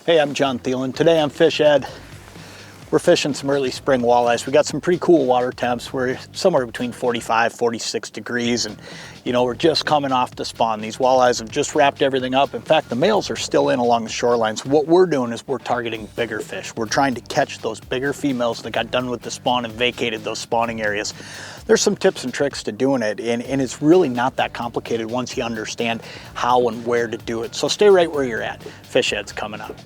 Hey, I'm Jon Thelen. Today on Fish Ed, we're fishing some early spring walleyes. We got some pretty cool water temps. We're somewhere between 45, 46 degrees, and we're just coming off the spawn. These walleyes have just wrapped everything up. In fact, the males are still in along the shoreline. So what we're doing is we're targeting bigger fish. We're trying to catch those bigger females that got done with the spawn and vacated those spawning areas. There's some tips and tricks to doing it, and it's really not that complicated once you understand how and where to do it. So stay right where you're at. Fish Ed's coming up.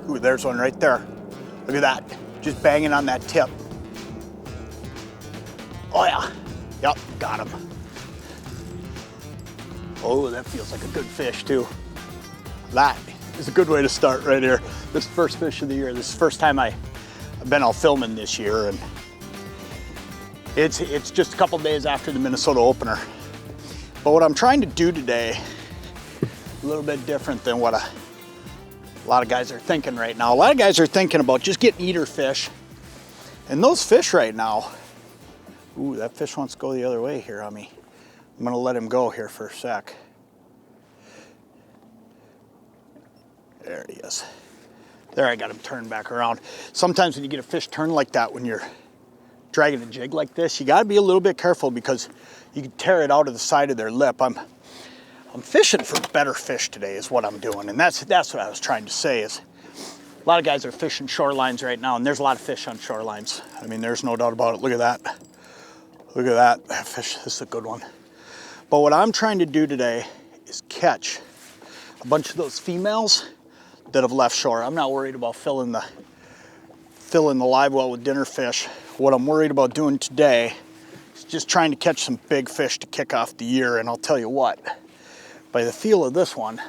Ooh, there's one right there. Look at that, just banging on that tip. Oh yeah, yep, got him. Oh, that feels like a good fish too. That is a good way to start right here. This is the first fish of the year. This is the first time I've been out filming this year, and it's just a couple days after the Minnesota opener. But what I'm trying to do today, a little bit different than what a lot of guys are thinking right now. A lot of guys are thinking about just getting eater fish. And those fish right now, ooh, that fish wants to go the other way here on me. I'm gonna let him go here for a sec. There he is. There, I got him turned back around. Sometimes when you get a fish turned like that, when you're dragging a jig like this, you gotta be a little bit careful because you can tear it out of the side of their lip. I'm fishing for better fish today is what I'm doing. And that's what I was trying to say is a lot of guys are fishing shorelines right now, and there's a lot of fish on shorelines. I mean, there's no doubt about it. Look at that. Look at that. That fish, this is a good one. But what I'm trying to do today is catch a bunch of those females that have left shore. I'm not worried about filling the live well with dinner fish. What I'm worried about doing today is just trying to catch some big fish to kick off the year. And I'll tell you what, by the feel of this one,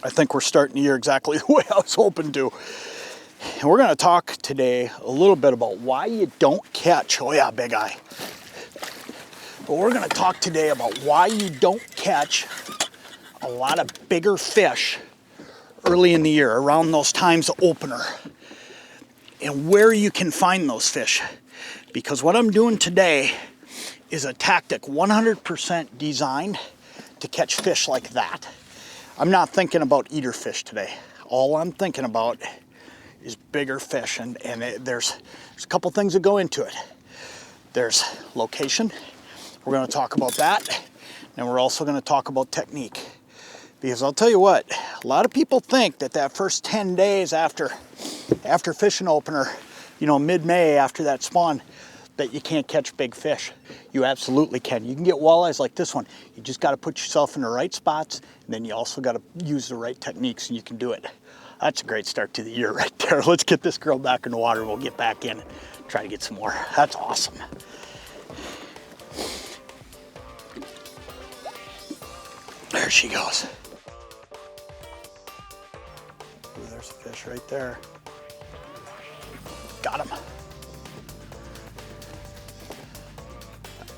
I think we're starting the year exactly the way I was hoping to. And we're gonna talk today a little bit about why you don't catch, oh yeah, big eye. But we're gonna talk today about why you don't catch a lot of bigger fish early in the year, around those times of opener, and where you can find those fish. Because what I'm doing today is a tactic 100% designed to catch fish like that. I'm not thinking about eater fish today. All I'm thinking about is bigger fish, and there's a couple things that go into it. There's location. We're gonna talk about that. And we're also gonna talk about technique. Because I'll tell you what, a lot of people think that first 10 days after fishing opener, mid-May after that spawn, that you can't catch big fish. You absolutely can. You can get walleyes like this one. You just got to put yourself in the right spots, and then you also got to use the right techniques, and you can do it. That's a great start to the year right there. Let's get this girl back in the water, and we'll get back in and try to get some more. That's awesome. There she goes. Ooh, there's a fish right there. Got him.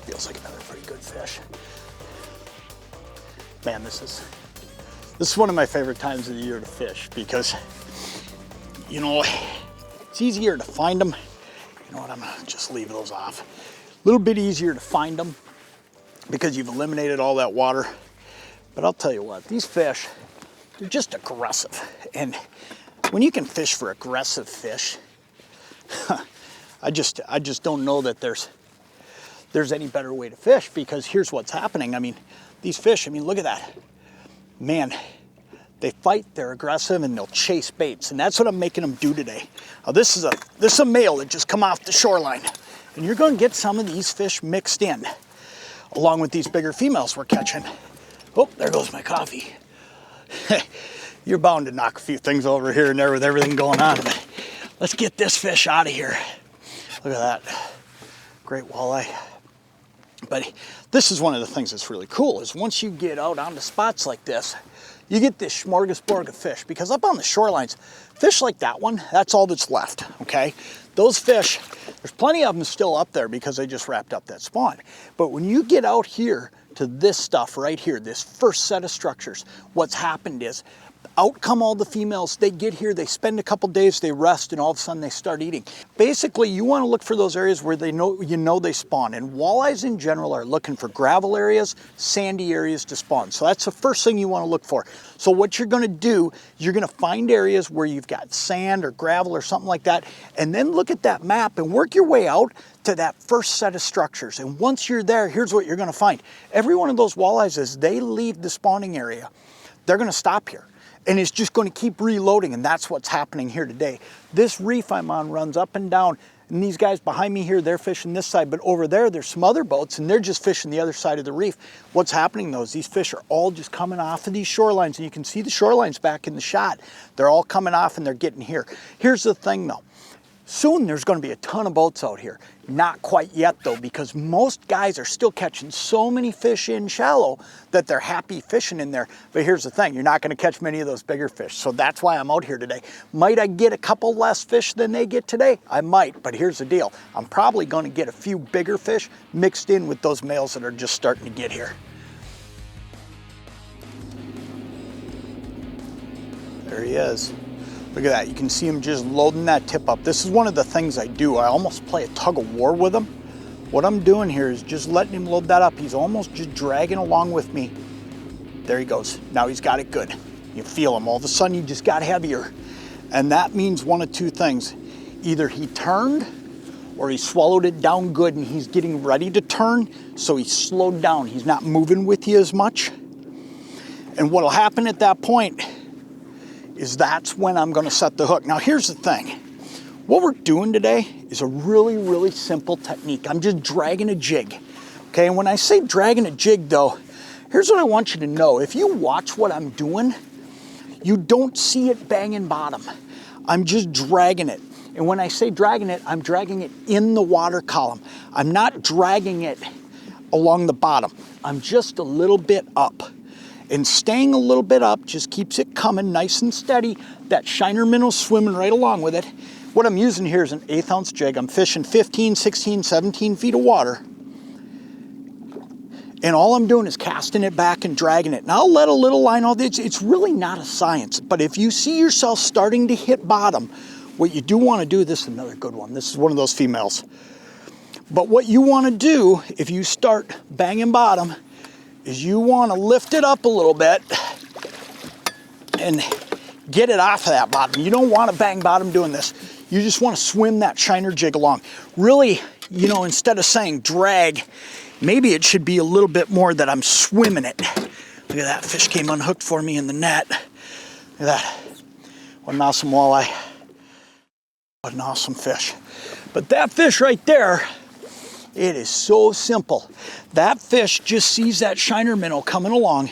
Feels like another pretty good fish. Man, this is one of my favorite times of the year to fish because, it's easier to find them. You know what, I'm gonna just leave those off. A little bit easier to find them because you've eliminated all that water. But I'll tell you what, these fish, they're just aggressive. And when you can fish for aggressive fish, I just don't know that there's any better way to fish, because here's what's happening. I mean, these fish, look at that. Man, they fight, they're aggressive, and they'll chase baits. And that's what I'm making them do today. Now this is a male that just come off the shoreline. And you're gonna get some of these fish mixed in, along with these bigger females we're catching. Oh, there goes my coffee. You're bound to knock a few things over here and there with everything going on. But let's get this fish out of here. Look at that, great walleye. But this is one of the things that's really cool, is once you get out onto spots like this, you get this smorgasbord of fish. Because up on the shorelines, fish like that one, that's all that's left, okay? Those fish, There's plenty of them still up there because they just wrapped up that spawn. But when you get out here to this stuff right here, this first set of structures, what's happened is out come all the females. They get here, they spend a couple days, they rest, and all of a sudden they start eating. Basically, you want to look for those areas where they know they spawn. And walleyes in general are looking for gravel areas, sandy areas to spawn. So that's the first thing you want to look for. So what you're going to do, you're going to find areas where you've got sand or gravel or something like that, and then look at that map and work your way out to that first set of structures. And once you're there, here's what you're going to find. Every one of those walleyes, as they leave the spawning area, they're going to stop here. And it's just going to keep reloading, and that's what's happening here today. This reef I'm on runs up and down, and these guys behind me here, they're fishing this side, but over there, there's some other boats, and they're just fishing the other side of the reef. What's happening though is these fish are all just coming off of these shorelines, and you can see the shorelines back in the shot. They're all coming off and they're getting here. Here's the thing though. Soon there's going to be a ton of boats out here. Not quite yet though, because most guys are still catching so many fish in shallow that they're happy fishing in there. But here's the thing, you're not going to catch many of those bigger fish. So that's why I'm out here today. Might I get a couple less fish than they get today? I might, but here's the deal. I'm probably going to get a few bigger fish mixed in with those males that are just starting to get here. There he is. Look at that, you can see him just loading that tip up. This is one of the things I do. I almost play a tug of war with him. What I'm doing here is just letting him load that up. He's almost just dragging along with me. There he goes. Now he's got it good. You feel him. All of a sudden he just got heavier. And that means one of two things. Either he turned or he swallowed it down good and he's getting ready to turn, so he slowed down. He's not moving with you as much. And what'll happen at that point is that's when I'm going to set the hook. Now here's the thing. What we're doing today is a really, really simple technique. I'm just dragging a jig. Okay, and when I say dragging a jig though, here's what I want you to know. If you watch what I'm doing, you don't see it banging bottom. I'm just dragging it. And when I say dragging it, I'm dragging it in the water column. I'm not dragging it along the bottom. I'm just a little bit up. And staying a little bit up just keeps it coming nice and steady. That shiner minnow's swimming right along with it. What I'm using here is an 1/8 ounce jig. I'm fishing 15, 16, 17 feet of water. And all I'm doing is casting it back and dragging it. And I'll let a little line out. It's really not a science. But if you see yourself starting to hit bottom, what you do want to do, this is another good one. This is one of those females. But what you want to do if you start banging bottom is you want to lift it up a little bit and get it off of that bottom. You don't want to bang bottom doing this. You just want to swim that shiner jig along. Really, you know, instead of saying drag, maybe it should be a little bit more that I'm swimming it. Look at that, fish came unhooked for me in the net. Look at that. What an awesome walleye. What an awesome fish. But that fish right there, it is so simple. That fish just sees that shiner minnow coming along.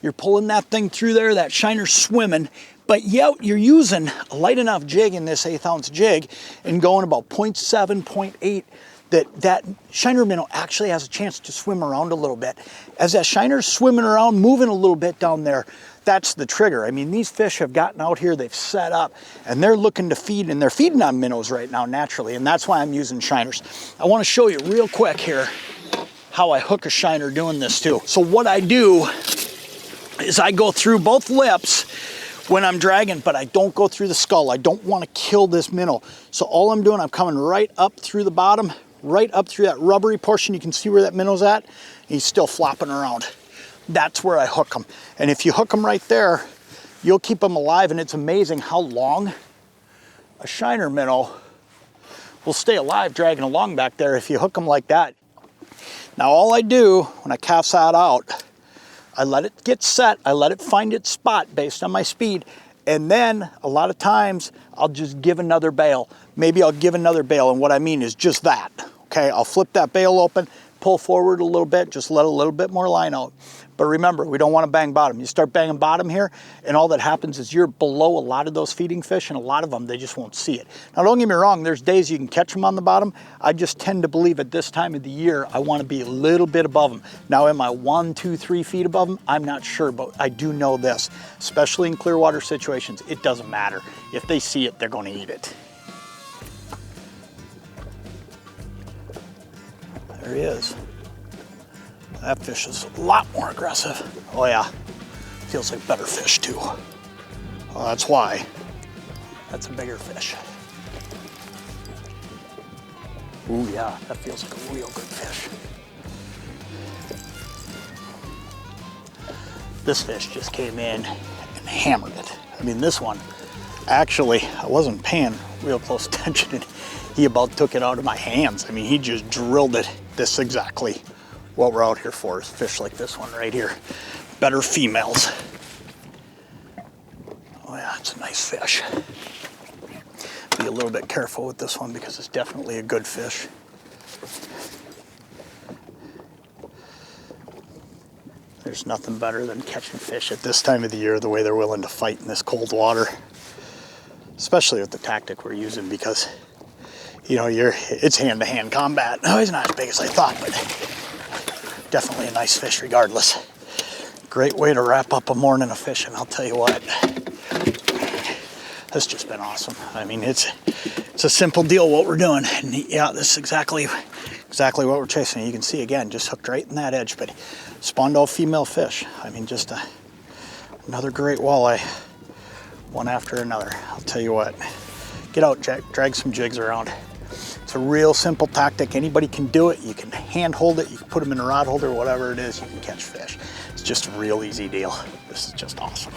You're pulling that thing through there, that shiner's swimming, but yet you're using a light enough jig in this 1/8 ounce jig and going about 0.7, 0.8, that shiner minnow actually has a chance to swim around a little bit. As that shiner's swimming around, moving a little bit down there, that's the trigger. I mean, these fish have gotten out here, they've set up, and they're looking to feed, and they're feeding on minnows right now naturally, and that's why I'm using shiners. I want to show you real quick here how I hook a shiner doing this too. So what I do is I go through both lips when I'm dragging, but I don't go through the skull. I don't want to kill this minnow. So all I'm doing, I'm coming right up through the bottom, right up through that rubbery portion. You can see where that minnow's at. He's still flopping around. That's where I hook them. And if you hook them right there, you'll keep them alive, and it's amazing how long a shiner minnow will stay alive dragging along back there if you hook them like that. Now all I do when I cast that out, I let it get set, I let it find its spot based on my speed, and then a lot of times I'll just give another bail. Maybe I'll give another bail, and what I mean is just that, okay? I'll flip that bail open, pull forward a little bit, just let a little bit more line out. But remember, we don't want to bang bottom. You start banging bottom here, and all that happens is you're below a lot of those feeding fish, and a lot of them, they just won't see it. Now, don't get me wrong, there's days you can catch them on the bottom. I just tend to believe at this time of the year, I want to be a little bit above them. Now, am I 1, 2, 3 feet above them? I'm not sure, but I do know this, especially in clear water situations, it doesn't matter. If they see it, they're going to eat it. There he is. That fish is a lot more aggressive. Oh yeah, feels like better fish too. Well, that's why. That's a bigger fish. Ooh yeah, that feels like a real good fish. This fish just came in and hammered it. I mean, this one, actually, I wasn't paying real close attention and he about took it out of my hands. I mean, he just drilled it. This is exactly what we're out here for, is fish like this one right here. Better females. Oh yeah, it's a nice fish. Be a little bit careful with this one because it's definitely a good fish. There's nothing better than catching fish at this time of the year, the way they're willing to fight in this cold water. Especially with the tactic we're using, because you know, it's hand-to-hand combat. No, he's not as big as I thought, but definitely a nice fish regardless. Great way to wrap up a morning of fishing, I'll tell you what. That's just been awesome. I mean, it's a simple deal what we're doing. And yeah, this is exactly what we're chasing. You can see again, just hooked right in that edge, but spawned all female fish. I mean, just another great walleye, one after another. I'll tell you what, get out, drag some jigs around. It's a real simple tactic. Anybody can do it. You can hand hold it. You can put them in a rod holder, whatever it is, you can catch fish. It's just a real easy deal. This is just awesome.